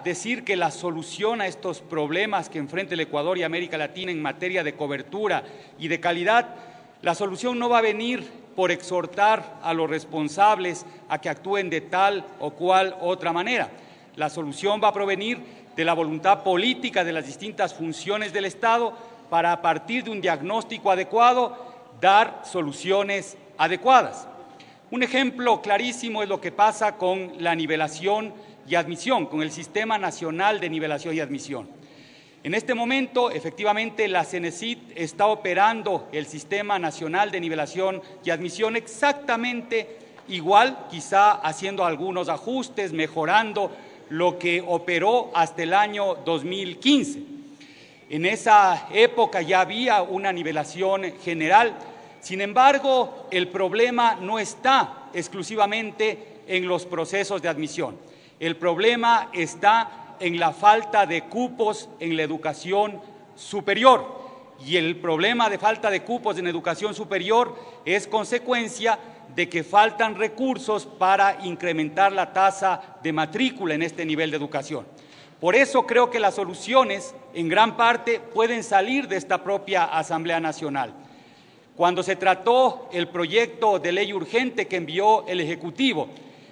decir que la solución a estos problemas que enfrenta el Ecuador y América Latina en materia de cobertura y de calidad, la solución no va a venir por exhortar a los responsables a que actúen de tal o cual otra manera. La solución va a provenir de la voluntad política de las distintas funciones del Estado para, a partir de un diagnóstico adecuado, dar soluciones adecuadas. Un ejemplo clarísimo es lo que pasa con la nivelación y admisión, con el Sistema Nacional de Nivelación y Admisión. En este momento, efectivamente, la CENESID está operando el Sistema Nacional de Nivelación y Admisión exactamente igual, quizá haciendo algunos ajustes, mejorando lo que operó hasta el año 2015. En esa época ya había una nivelación general. Sin embargo, el problema no está exclusivamente en los procesos de admisión. El problema está en la falta de cupos en la educación superior. Y el problema de falta de cupos en educación superior es consecuencia de que faltan recursos para incrementar la tasa de matrícula en este nivel de educación. Por eso creo que las soluciones, en gran parte, pueden salir de esta propia Asamblea Nacional. Cuando se trató el proyecto de ley urgente que envió el Ejecutivo,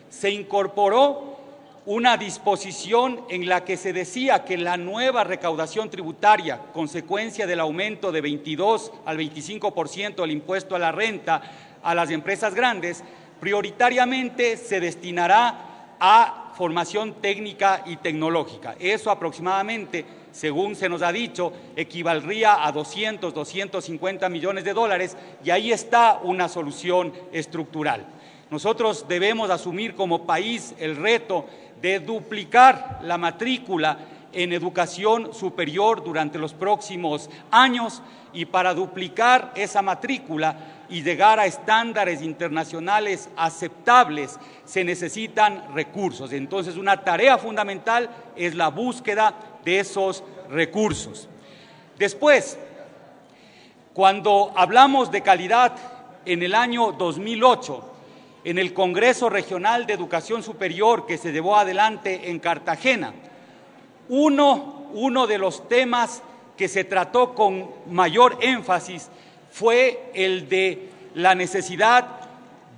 se incorporó una disposición en la que se decía que la nueva recaudación tributaria, consecuencia del aumento de 22 al 25% del impuesto a la renta a las empresas grandes, prioritariamente se destinará a formación técnica y tecnológica. Eso aproximadamente, según se nos ha dicho, equivaldría a 250 millones de dólares, y ahí está una solución estructural. Nosotros debemos asumir como país el reto de duplicar la matrícula en educación superior durante los próximos años, y para duplicar esa matrícula y llegar a estándares internacionales aceptables se necesitan recursos. Entonces, una tarea fundamental es la búsqueda de esos recursos. Después, cuando hablamos de calidad, en el año 2008, en el Congreso Regional de Educación Superior que se llevó adelante en Cartagena, uno de los temas que se trató con mayor énfasis fue el de la necesidad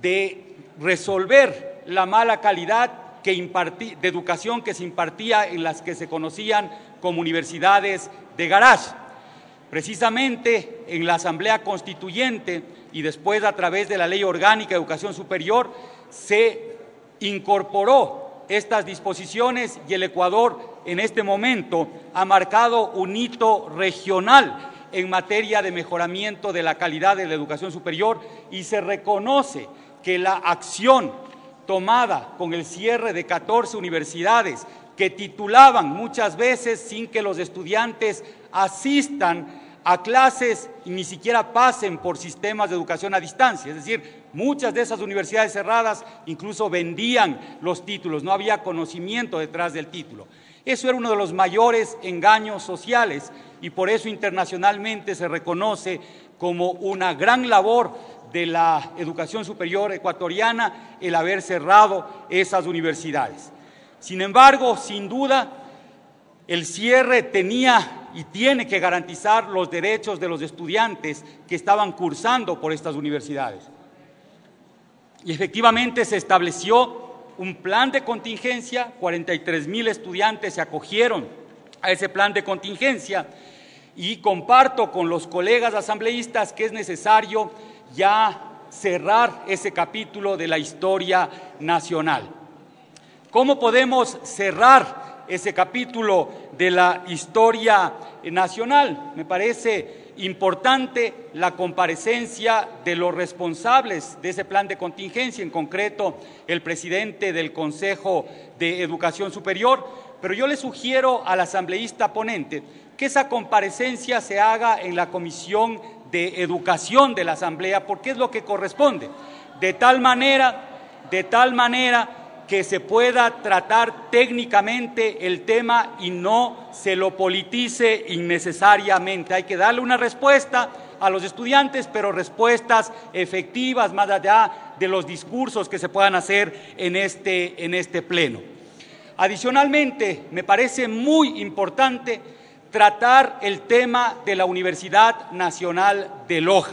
de resolver la mala calidad de educación que se impartía en las que se conocían como universidades de garage. Precisamente en la Asamblea Constituyente y después a través de la Ley Orgánica de Educación Superior se incorporó estas disposiciones, y el Ecuador en este momento ha marcado un hito regional en materia de mejoramiento de la calidad de la educación superior, y se reconoce que la acción tomada con el cierre de 14 universidades que titulaban muchas veces sin que los estudiantes asistan a clases y ni siquiera pasen por sistemas de educación a distancia, es decir, muchas de esas universidades cerradas incluso vendían los títulos, no había conocimiento detrás del título. Eso era uno de los mayores engaños sociales, y por eso internacionalmente se reconoce como una gran labor de la educación superior ecuatoriana el haber cerrado esas universidades. Sin embargo, sin duda, el cierre tenía y tiene que garantizar los derechos de los estudiantes que estaban cursando por estas universidades. Y efectivamente se estableció un plan de contingencia, 43,000 estudiantes se acogieron a ese plan de contingencia, y comparto con los colegas asambleístas que es necesario ya cerrar ese capítulo de la historia nacional. ¿Cómo podemos cerrar ese capítulo de la historia nacional? Me parece importante la comparecencia de los responsables de ese plan de contingencia, en concreto el presidente del Consejo de Educación Superior, pero yo le sugiero al asambleísta ponente que esa comparecencia se haga en la Comisión de Educación de la Asamblea, porque es lo que corresponde, de tal manera que se pueda tratar técnicamente el tema y no se lo politice innecesariamente. Hay que darle una respuesta a los estudiantes, pero respuestas efectivas, más allá de los discursos que se puedan hacer en este pleno. Adicionalmente, me parece muy importante tratar el tema de la Universidad Nacional de Loja.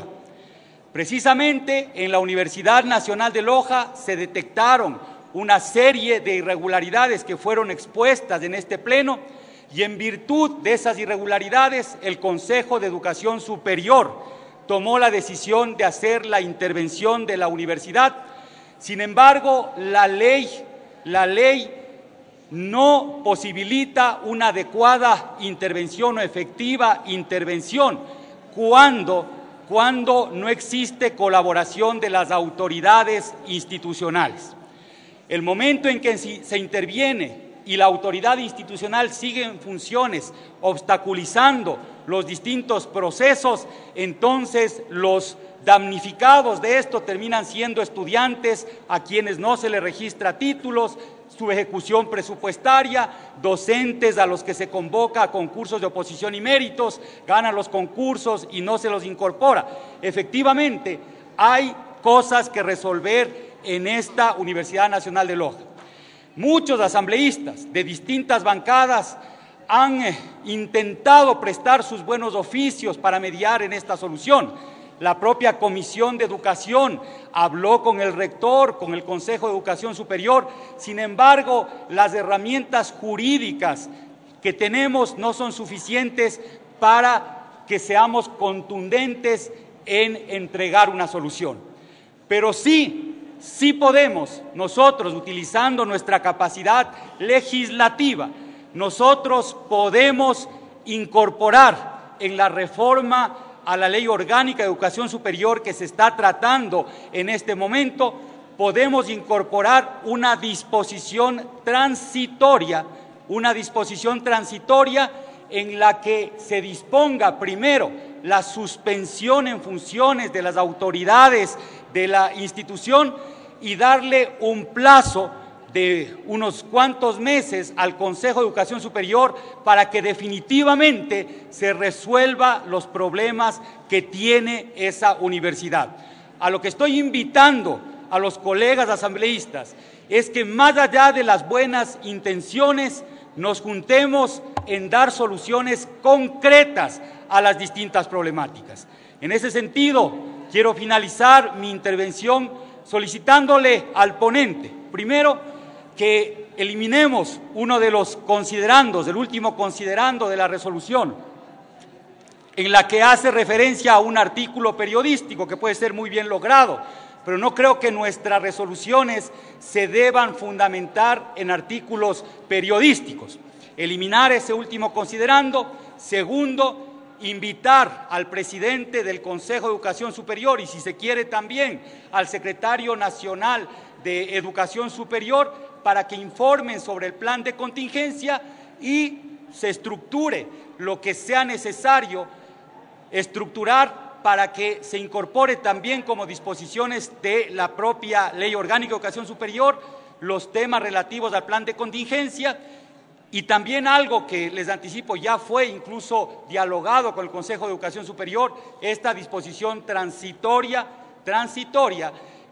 Precisamente en la Universidad Nacional de Loja se detectaron una serie de irregularidades que fueron expuestas en este pleno y en virtud de esas irregularidades el Consejo de Educación Superior tomó la decisión de hacer la intervención de la universidad. Sin embargo, la ley no posibilita una adecuada intervención o efectiva intervención cuando no existe colaboración de las autoridades institucionales. El momento en que se interviene y la autoridad institucional sigue en funciones, obstaculizando los distintos procesos, entonces los damnificados de esto terminan siendo estudiantes a quienes no se les registra títulos, su ejecución presupuestaria, docentes a los que se convoca a concursos de oposición y méritos, ganan los concursos y no se los incorpora. Efectivamente, hay cosas que resolver en esta Universidad Nacional de Loja. Muchos asambleístas de distintas bancadas han intentado prestar sus buenos oficios para mediar en esta solución. La propia Comisión de Educación habló con el rector, con el Consejo de Educación Superior. Sin embargo, las herramientas jurídicas que tenemos no son suficientes para que seamos contundentes en entregar una solución. Pero sí podemos nosotros, utilizando nuestra capacidad legislativa, nosotros podemos incorporar en la reforma a la Ley Orgánica de Educación Superior que se está tratando en este momento, podemos incorporar una disposición transitoria en la que se disponga primero la suspensión en funciones de las autoridades de la institución y darle un plazo de unos cuantos meses al Consejo de Educación Superior para que definitivamente se resuelva los problemas que tiene esa universidad. A lo que estoy invitando a los colegas asambleístas es que más allá de las buenas intenciones nos juntemos en dar soluciones concretas a las distintas problemáticas. En ese sentido, quiero finalizar mi intervención solicitándole al ponente, primero, que eliminemos uno de los considerandos, el último considerando de la resolución, en la que hace referencia a un artículo periodístico que puede ser muy bien logrado, pero no creo que nuestras resoluciones se deban fundamentar en artículos periodísticos. Eliminar ese último considerando. Segundo, invitar al presidente del Consejo de Educación Superior y, si se quiere, también al secretario nacional de Educación Superior para que informen sobre el plan de contingencia y se estructure lo que sea necesario estructurar para que se incorpore también como disposiciones de la propia Ley Orgánica de Educación Superior los temas relativos al plan de contingencia. Y también algo que les anticipo ya fue incluso dialogado con el Consejo de Educación Superior, esta disposición transitoria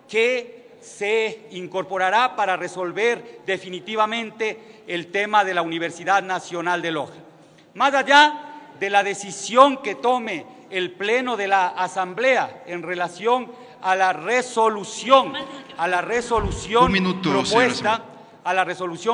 que se incorporará para resolver definitivamente el tema de la Universidad Nacional de Loja. Más allá de la decisión que tome el Pleno de la Asamblea en relación a la resolución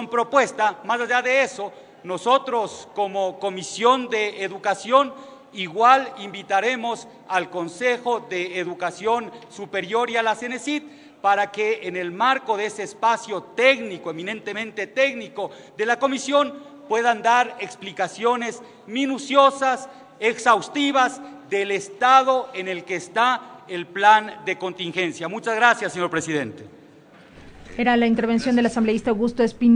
propuesta, más allá de eso, nosotros como Comisión de Educación igual invitaremos al Consejo de Educación Superior y a la CENESID para que en el marco de ese espacio técnico, eminentemente técnico de la Comisión, puedan dar explicaciones minuciosas, exhaustivas del estado en el que está el plan de contingencia. Muchas gracias, señor presidente. Era la intervención del asambleísta Augusto Espinosa.